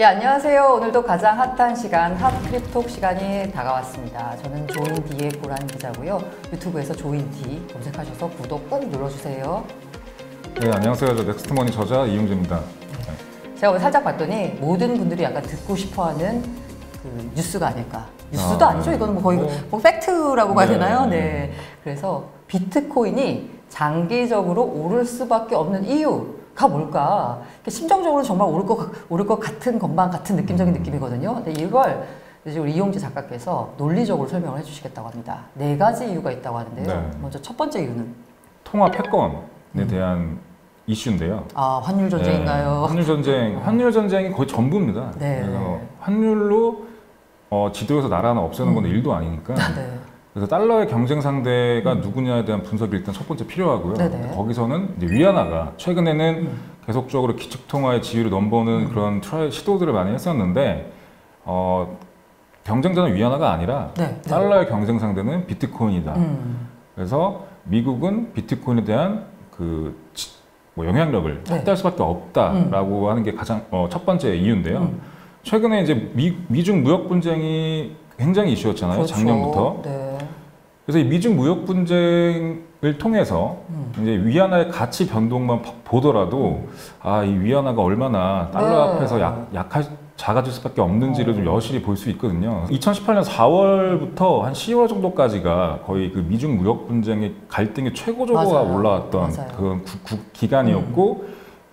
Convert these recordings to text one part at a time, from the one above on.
예, 안녕하세요. 오늘도 가장 핫한 시간, 핫크립톡 시간이 다가왔습니다. 저는 조인디의 고란 기자고요. 유튜브에서 조인디 검색하셔서 구독 꼭 눌러주세요. 네, 안녕하세요. 저 넥스트머니 저자 이용재입니다. 제가 오늘 살짝 봤더니 모든 분들이 약간 듣고 싶어하는 그 뉴스가 아닐까. 뉴스도 아니죠. 이거는 뭐 거의 뭐 팩트라고 봐야 되나요? 네. 그래서 비트코인이 장기적으로 오를 수밖에 없는 이유가 뭘까? 심정적으로 정말 오를 것 같은 것만 같은 느낌적인 느낌이거든요. 근데 이걸 이제 우리 이용재 작가께서 논리적으로 설명을 해주시겠다고 합니다. 4가지 이유가 있다고 하는데요. 네. 먼저 첫 번째 이유는 통화 패권에 대한 이슈인데요. 아, 환율 전쟁인가요? 네, 환율 전쟁이 거의 전부입니다. 네. 그래서 환율로 지도에서 나라 하나 없애는 건 일도 아니니까. 네. 그래서 달러의 경쟁 상대가 누구냐에 대한 분석이 일단 첫 번째 필요하고요. 네네. 거기서는 이제 위안화가 최근에는 계속적으로 기축통화의 지위를 넘보는 그런 시도들을 많이 했었는데 경쟁자는 위안화가 아니라 달러의 경쟁 상대는 비트코인이다. 그래서 미국은 비트코인에 대한 뭐 영향력을 확대할 수밖에 없다라고 하는 게 가장 첫 번째 이유인데요. 최근에 이제 미중 무역 분쟁이 굉장히 이슈였잖아요. 그렇죠. 작년부터. 네. 그래서 이 미중 무역 분쟁을 통해서 이제 위안화의 가치 변동만 보더라도 이 위안화가 얼마나 달러 앞에서 작아질 수밖에 없는지를 좀 여실히 볼 수 있거든요. 2018년 4월부터 한 10월 정도까지가 거의 그 미중 무역 분쟁의 갈등이 최고조가 올라왔던 그런 기간이었고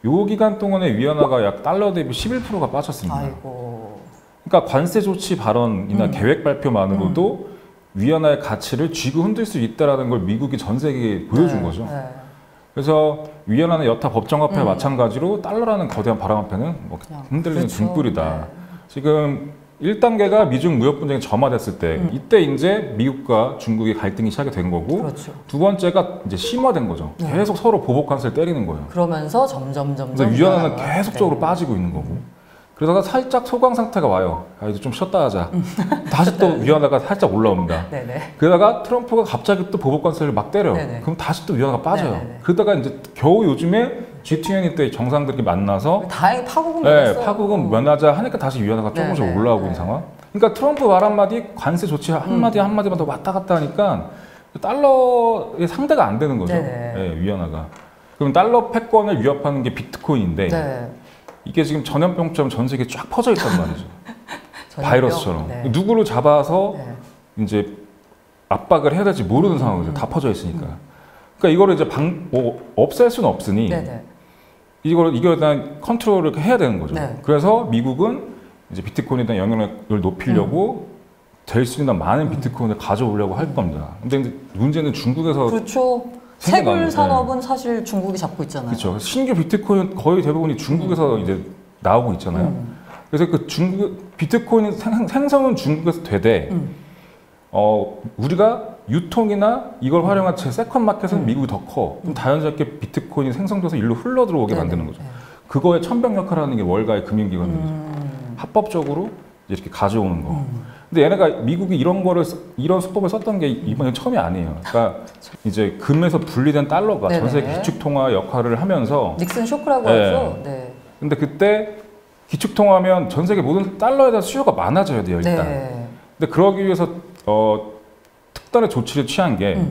요 기간 동안에 위안화가 약 달러 대비 11%가 빠졌습니다. 아이고. 그러니까 관세 조치 발언이나 계획 발표만으로도 위안화의 가치를 쥐고 흔들 수 있다는 걸 미국이 전 세계에 보여준 거죠. 그래서 위안화는 여타 법정화폐와 마찬가지로 달러라는 거대한 바람화폐는 뭐 흔들리는 등불이다. 지금 1단계가 미중 무역 분쟁이 점화됐을 때 이때 이제 미국과 중국의 갈등이 시작이 된 거고 두 번째가 이제 심화된 거죠. 계속 서로 보복 관세를 때리는 거예요. 그러면서 점점 위안화는 계속적으로 빠지고 있는 거고. 그러다가 살짝 소강 상태가 와요. 이제 좀 쉬었다 하자. 다시 또 위안화가 살짝 올라옵니다. 그러다가 트럼프가 갑자기 또 보복 관세를 막 때려요. 그럼 다시 또 위안화가 빠져요. 그러다가 이제 겨우 요즘에 G20 때 정상들이 만나서 다행히 파국은 파국은 면하자 하니까 다시 위안화가 조금씩 올라오고 있는 상황. 그러니까 트럼프 말 한마디, 관세 조치 한마디만 더 왔다 갔다 하니까 달러의 상대가 안 되는 거죠. 위안화가. 그럼 달러 패권을 위협하는 게 비트코인인데 이게 지금 전염병처럼 전 세계에 쫙 퍼져 있단 말이죠. 바이러스처럼. 누구를 잡아서 이제 압박을 해야 될지 모르는 상황이죠. 다 퍼져 있으니까. 그러니까 이거를 이제 없앨 수는 없으니 이걸 일단 컨트롤을 해야 되는 거죠. 그래서 미국은 이제 비트코인에 대한 영향력을 높이려고 될 수 있는 많은 비트코인을 가져오려고 할 겁니다. 근데 문제는 중국에서 채굴 산업은 사실 중국이 잡고 있잖아요. 그렇죠. 신규 비트코인 거의 대부분이 중국에서 이제 나오고 있잖아요. 그래서 그 비트코인 생성은 중국에서 되되 우리가 유통이나 이걸 활용한 세컨 마켓은 미국이 더 커. 그럼 자연스럽게 비트코인이 생성돼서 일로 흘러 들어오게 만드는 거죠. 그거에 천병 역할을 하는 게 월가의 금융기관들이죠. 합법적으로 이렇게 가져오는 거. 근데 얘네가 미국이 이런 수법을 썼던 게 이번에 처음이 아니에요. 그러니까 이제 금에서 분리된 달러가 전 세계 기축통화 역할을 하면서 닉슨 쇼크라고 하죠. 근데 그때 기축통화하면 전 세계 모든 달러에 대한 수요가 많아져야 돼요, 일단. 근데 그러기 위해서 특단의 조치를 취한 게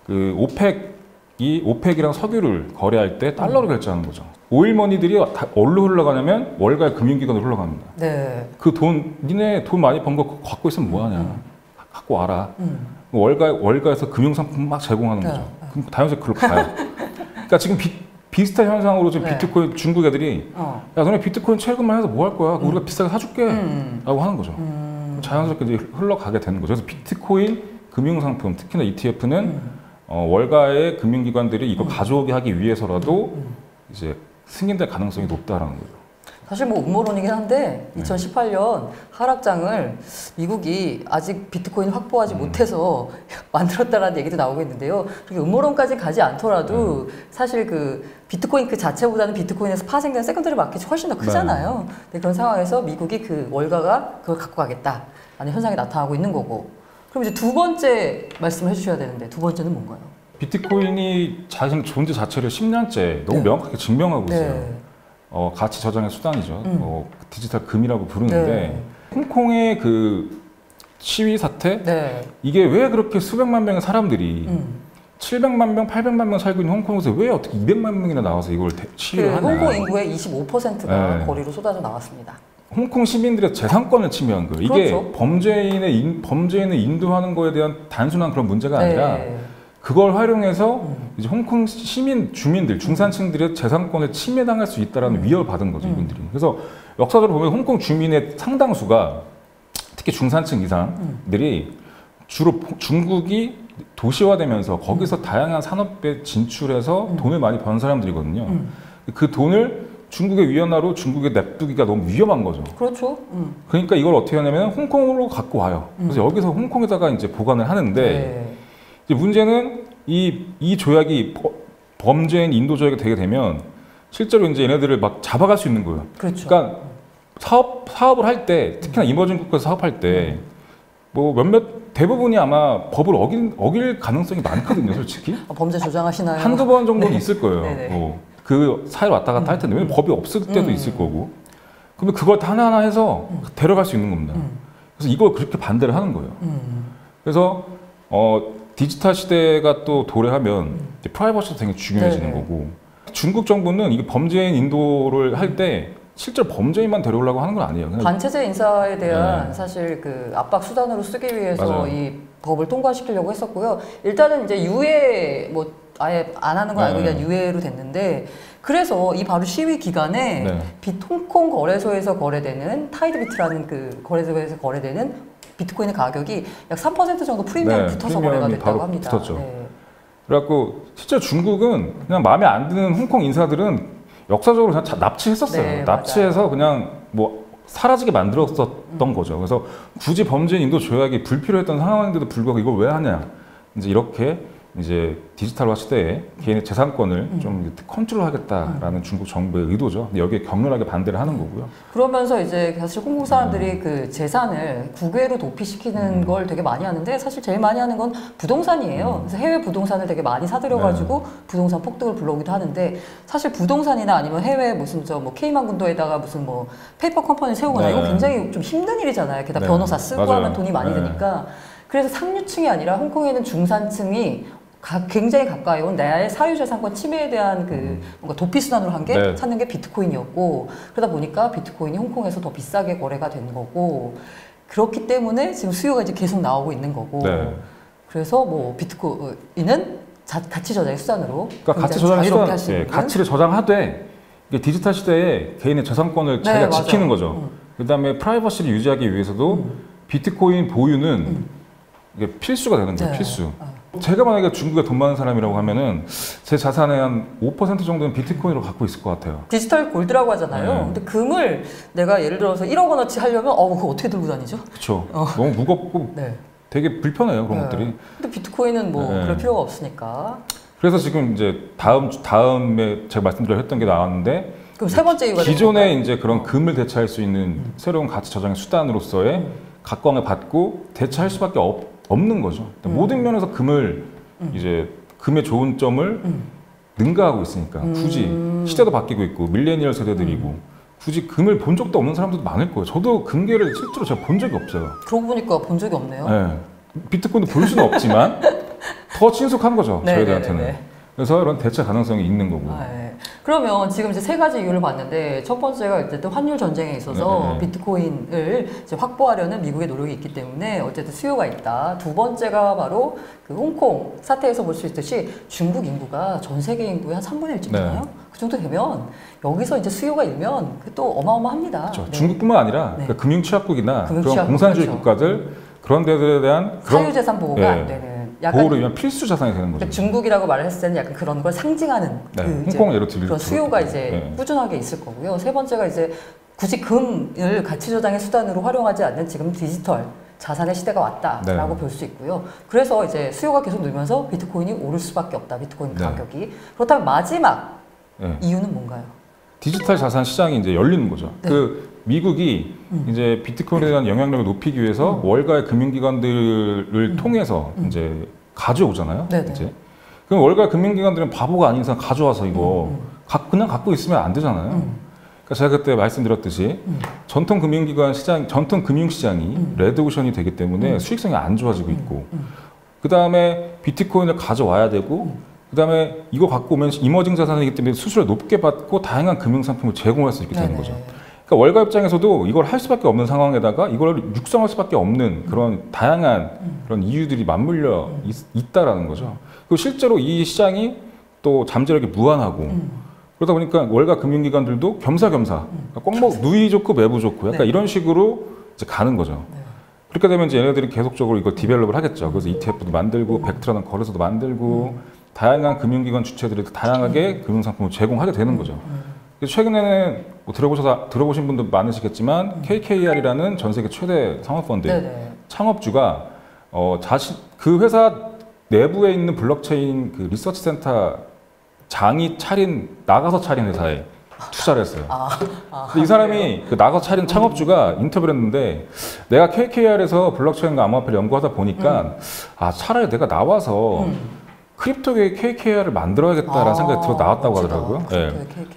그 오펙이랑 석유를 거래할 때 달러로 결제하는 거죠. 오일머니들이 어디로 흘러가냐면 월가의 금융기관으로 흘러갑니다. 그 니네 돈 많이 번 거 갖고 있으면 뭐하냐. 갖고 와라. 월가에서 금융상품 막 제공하는 거죠. 그럼 자연스럽게 그걸로 가요. 그러니까 지금 비슷한 현상으로 지금 비트코인 중국 애들이 야 너네 비트코인 최근만 해서 뭐 할 거야? 우리가 비싸게 사줄게 라고 하는 거죠. 자연스럽게 이제 흘러가게 되는 거죠. 그래서 비트코인 금융상품, 특히나 ETF는 월가의 금융기관들이 이거 가져오게 하기 위해서라도 이제 승인될 가능성이 높다라는 거죠. 사실 뭐 음모론이긴 한데 2018년 하락장을 미국이 아직 비트코인 확보하지 못해서 만들었다라는 얘기도 나오고 있는데요. 그렇게 음모론까지 가지 않더라도 사실 그 비트코인 그 자체보다는 비트코인에서 파생된 세컨더리 마켓이 훨씬 더 크잖아요. 근데 그런 상황에서 미국이 그 월가가 그걸 갖고 가겠다라는 현상이 나타나고 있는 거고. 그럼 이제 두 번째 말씀을 해주셔야 되는데 두 번째는 뭔가요? 비트코인이 자신 존재 자체를 10년째 너무 명확하게 증명하고 있어요. 가치 저장의 수단이죠. 디지털 금이라고 부르는데 네. 홍콩의 그 시위 사태 네. 이게 왜 그렇게 수백만 명의 사람들이 700만 명, 800만 명 살고 있는 홍콩에서 왜 어떻게 200만 명이나 나와서 이걸 시위를 하냐. 홍콩 인구의 25%가 네. 거리로 쏟아져 나왔습니다. 홍콩 시민들의 재산권을 침해한 거예요. 이게 그렇죠. 범죄인을 인도하는 거에 대한 단순한 그런 문제가 아니라 네. 그걸 활용해서 이제 홍콩 주민들, 중산층들의 재산권을 침해당할 수 있다라는 위협을 받은 거죠, 이분들이. 그래서 역사적으로 보면 홍콩 주민의 상당수가 특히 중산층 이상들이 주로 중국이 도시화되면서 거기서 다양한 산업에 진출해서 돈을 많이 번 사람들이거든요. 그 돈을 중국의 위안화로 중국에 냅두기가 너무 위험한 거죠. 그렇죠. 그러니까 이걸 어떻게 하냐면 홍콩으로 갖고 와요. 그래서 여기서 홍콩에다가 이제 보관을 하는데 네. 이제 문제는 이 조약이 범죄인 인도 조약이 되게 되면 실제로 이제 얘네들을 막 잡아갈 수 있는 거예요. 그렇죠. 그러니까 사업을 할 때 특히나 이머징 국가에서 사업할 때 뭐 대부분이 아마 법을 어길 가능성이 많거든요, 솔직히. 범죄 조장하시나요? 한두 번 정도는 네. 있을 거예요. 네네. 그 사이를 왔다 갔다 할 텐데, 왜냐면 법이 없을 때도 있을 거고. 그러면 그걸 다 하나하나 해서 데려갈 수 있는 겁니다. 그래서 이걸 그렇게 반대를 하는 거예요. 그래서 디지털 시대가 또 도래하면 이제 프라이버시도 되게 중요해지는 네네. 거고. 중국 정부는 이게 범죄인 인도를 할 때 실제로 범죄인만 데려오려고 하는 건 아니에요. 그냥 반체제 인사에 대한 네. 사실 그 압박 수단으로 쓰기 위해서 맞아요. 이 법을 통과시키려고 했었고요. 일단은 이제 유예 뭐 아예 안 하는 건 아니고 네. 그냥 유예로 됐는데 그래서 이 바로 시위 기간에 네. 홍콩 거래소에서 거래되는 타이드비트라는 그 거래소에서 거래되는 비트코인의 가격이 약 3% 정도 프리미엄이 네, 붙어서 거래가 프리미엄이 됐다고 바로 합니다. 붙었죠. 네. 그래갖고 실제 중국은 그냥 마음에 안 드는 홍콩 인사들은 역사적으로 그냥 납치했었어요. 네, 납치해서 그냥 뭐 사라지게 만들었었던 거죠. 그래서 굳이 범죄인 인도 조약이 불필요했던 상황인데도 불구하고 이걸 왜 하냐. 이제 이렇게 이제 디지털화 시대에 개인의 재산권을 좀 컨트롤하겠다라는 중국 정부의 의도죠. 근데 여기에 격렬하게 반대를 하는 거고요. 그러면서 이제 사실 홍콩 사람들이 그 재산을 국외로 도피시키는 걸 되게 많이 하는데 사실 제일 많이 하는 건 부동산이에요. 그래서 해외 부동산을 되게 많이 사들여가지고 부동산 폭등을 불러오기도 하는데 사실 부동산이나 아니면 해외 무슨 저 뭐 케이만 군도에다가 무슨 뭐 페이퍼 컴퍼니 세우거나 이거 굉장히 좀 힘든 일이잖아요. 게다가 변호사 쓰고 맞아요. 하면 돈이 많이 드니까. 그래서 상류층이 아니라 홍콩에는 중산층이 굉장히 가까이 온 나의 사유재산권 침해에 대한 그 뭔가 도피수단으로 한 게 찾는 게 비트코인이었고 그러다 보니까 비트코인이 홍콩에서 더 비싸게 거래가 된 거고 그렇기 때문에 지금 수요가 이제 계속 나오고 있는 거고 그래서 뭐 비트코인은 가치 저장의 수단으로 그러니까 가치 저장의 수단, 가치를 저장하되 이게 디지털 시대에 개인의 재산권을 자기가 지키는 거죠. 그다음에 프라이버시를 유지하기 위해서도 비트코인 보유는 이게 필수가 되는 거예요. 필수. 제가 만약에 중국에 돈 많은 사람이라고 하면은 제 자산의 한 5% 정도는 비트코인으로 갖고 있을 것 같아요. 디지털 골드라고 하잖아요. 근데 금을 내가 예를 들어서 1억 원어치 하려면 그거 어떻게 들고 다니죠? 그렇죠. 너무 무겁고 되게 불편해요 그런 것들이. 근데 비트코인은 뭐 그럴 필요가 없으니까. 그래서 지금 이제 다음에 제가 말씀드렸던 게 나왔는데 그럼 세 번째 이유가 기존에 이제 그런 금을 대체할 수 있는 새로운 가치 저장의 수단으로서의 각광을 받고 대체할 수밖에 없는 거죠. 모든 면에서 금을 이제 금의 좋은 점을 능가하고 있으니까 굳이 시대도 바뀌고 있고 밀레니얼 세대들이고 굳이 금을 본 적도 없는 사람들도 많을 거예요. 저도 금괴를 실제로 제가 본 적이 없어요. 그러고 보니까 본 적이 없네요. 네. 비트코인도 볼 수는 없지만 더 친숙한 거죠. 저희들한테는. 그래서 이런 대체 가능성이 있는 거고. 그러면 지금 이제 세 가지 이유를 봤는데 첫 번째가 어쨌든 환율 전쟁에 있어서 비트코인을 이제 확보하려는 미국의 노력이 있기 때문에 어쨌든 수요가 있다. 두 번째가 바로 그 홍콩 사태에서 볼 수 있듯이 중국 인구가 전 세계 인구의 한 3분의 1쯤이잖아요. 그 정도 되면 여기서 이제 수요가 일면 또 어마어마합니다. 그렇죠. 중국뿐만 아니라 그러니까 금융 취약국이나 그런 공산주의 그렇죠. 국가들 그런 데들에 대한 사유재산 보호가 안 되는. 보호를 위한 필수 자산이 되는 거죠. 그러니까 중국이라고 말을 했을 때는 약간 그런 걸 상징하는 홍콩 예로 들릴 그런 수요가 이제 꾸준하게 있을 거고요. 세 번째가 이제 굳이 금을 가치 저장의 수단으로 활용하지 않는 지금 디지털 자산의 시대가 왔다라고 볼 수 있고요. 그래서 이제 수요가 계속 늘면서 비트코인이 오를 수밖에 없다. 비트코인 가격이. 그렇다면 마지막 이유는 뭔가요? 디지털 자산 시장이 이제 열리는 거죠. 그 미국이 이제 비트코인에 대한 영향력을 높이기 위해서 월가의 금융기관들을 통해서 이제 가져오잖아요. 이제 그럼 월가 금융기관들은 바보가 아닌 이상 가져와서 이거 그냥 갖고 있으면 안 되잖아요. 그러니까 제가 그때 말씀드렸듯이 전통 금융기관 시장, 전통 금융시장이 레드오션이 되기 때문에 수익성이 안 좋아지고 있고, 그 다음에 비트코인을 가져와야 되고, 그 다음에 이거 갖고 오면 이머징 자산이기 때문에 수수료를 높게 받고 다양한 금융상품을 제공할 수 있게 되는 거죠. 그러니까 월가 입장에서도 이걸 할 수밖에 없는 상황에다가 이걸 육성할 수밖에 없는 그런 다양한 그런 이유들이 맞물려 있다라는 거죠. 그리고 실제로 이 시장이 또 잠재력이 무한하고, 그러다 보니까 월가 금융기관들도 겸사겸사, 꼭 누이 좋고 매부 좋고 약간 이런 식으로 이제 가는 거죠. 그렇게 되면 이제 얘네들이 계속적으로 이걸 디벨롭을 하겠죠. 그래서 ETF도 만들고, 벡트라는 거래소도 만들고, 다양한 금융기관 주체들이 다양하게 금융상품을 제공하게 되는 거죠. 그래서 최근에는 뭐 들어보신 분도 많으시겠지만, KKR이라는 전 세계 최대 상업펀드 창업주가 그 회사 내부에 있는 블록체인 그 리서치 센터 장이 나가서 차린 회사에 투자를 했어요. 이 사람이 그 나가서 차린 창업주가 인터뷰를 했는데, 내가 KKR에서 블록체인과 암호화폐를 연구하다 보니까 차라리 내가 나와서 크립토계의 KKR을 만들어야겠다라는 생각이 들어 나왔다고 하더라고요.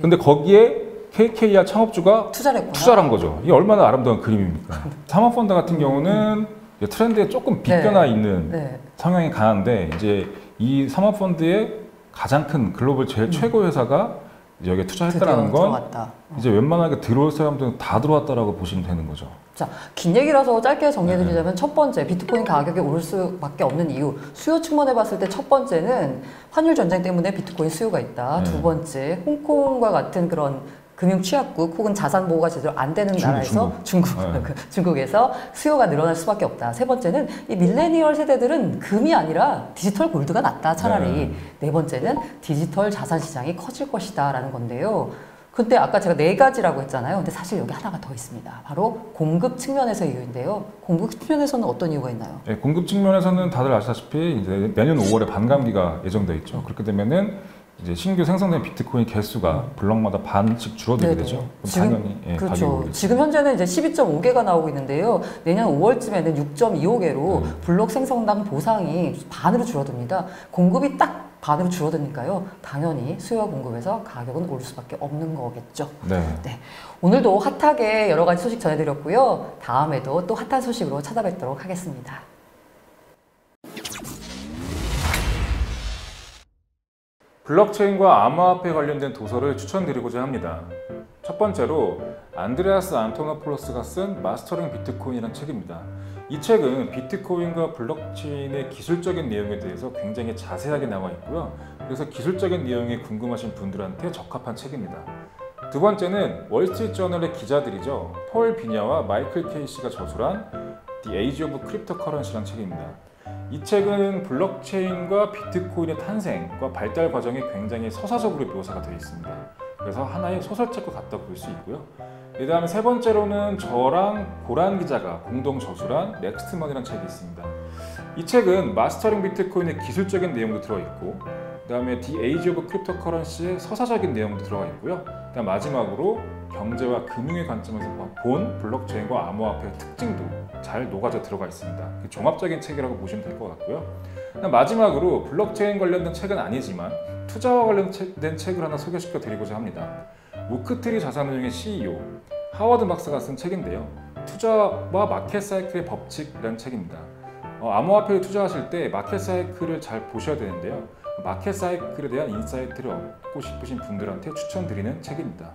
근데 거기에 KKR 창업주가 투자를 한 거죠. 이게 얼마나 아름다운 그림입니까? 사모펀드 같은 경우는 트렌드에 조금 빗겨나 있는 성향이 강한데, 이제 이 사모펀드의 가장 큰 글로벌 제일 최고 회사가 여기에 투자했다는 건 이제 웬만하게 들어올 사람들은 다 들어왔다라고 보시면 되는 거죠. 자, 긴 얘기라서 짧게 정리해드리자면 첫 번째, 비트코인 가격이 오를 수밖에 없는 이유. 수요 측면해봤을 때 첫 번째는 환율 전쟁 때문에 비트코인 수요가 있다. 두 번째, 홍콩과 같은 그런 금융 취약국 혹은 자산 보호가 제대로 안 되는 나라에서 중국에서 수요가 늘어날 수밖에 없다. 세 번째는 이 밀레니얼 세대들은 금이 아니라 디지털 골드가 낫다. 차라리. 네 번째는 디지털 자산 시장이 커질 것이다라는 건데요. 근데 아까 제가 네 가지라고 했잖아요. 근데 사실 여기 하나가 더 있습니다. 바로 공급 측면에서의 이유인데요. 공급 측면에서는 어떤 이유가 있나요? 네, 공급 측면에서는 다들 아시다시피 이제 내년 5월에 반감기가 예정돼 있죠. 그렇게 되면은 이제 신규 생성된 비트코인 개수가 블록마다 반씩 줄어들게 되죠. 지금, 그렇죠. 지금 현재는 이제 12.5개가 나오고 있는데요. 내년 5월쯤에는 6.25개로 블록 생성당 보상이 반으로 줄어듭니다. 공급이 딱 반으로 줄어드니까요. 당연히 수요와 공급에서 가격은 오를 수밖에 없는 거겠죠. 네. 오늘도 핫하게 여러 가지 소식 전해드렸고요. 다음에도 또 핫한 소식으로 찾아뵙도록 하겠습니다. 블록체인과 암호화폐 관련된 도서를 추천드리고자 합니다. 첫 번째로 안드레아스 안토노폴로스가 쓴 마스터링 비트코인이라는 책입니다. 이 책은 비트코인과 블록체인의 기술적인 내용에 대해서 굉장히 자세하게 나와 있고요. 그래서 기술적인 내용이 궁금하신 분들한테 적합한 책입니다. 두 번째는 월스트리트저널의 기자들이죠. 폴 비냐와 마이클 케이시가 저술한 The Age of Cryptocurrency라는 책입니다. 이 책은 블록체인과 비트코인의 탄생과 발달 과정이 굉장히 서사적으로 묘사가 되어 있습니다. 그래서 하나의 소설책과 같다 볼 수 있고요. 그 다음에 세 번째로는 저랑 고란 기자가 공동 저술한 넥스트먼이라는 책이 있습니다. 이 책은 마스터링 비트코인의 기술적인 내용도 들어있고, 그 다음에 The Age of Cryptocurrency의 서사적인 내용도 들어가 있고요. 그다음 마지막으로 경제와 금융의 관점에서 본 블록체인과 암호화폐의 특징도 잘 녹아져 들어가 있습니다. 종합적인 책이라고 보시면 될 것 같고요. 마지막으로 블록체인 관련된 책은 아니지만 투자와 관련된 책을 하나 소개시켜 드리고자 합니다. 오크트리 자산운용의 CEO 하워드 박사가 쓴 책인데요. 투자와 마켓 사이클의 법칙이라는 책입니다. 암호화폐에 투자하실 때 마켓 사이클을 잘 보셔야 되는데요. 마켓 사이클에 대한 인사이트를 얻고 싶으신 분들한테 추천드리는 책입니다.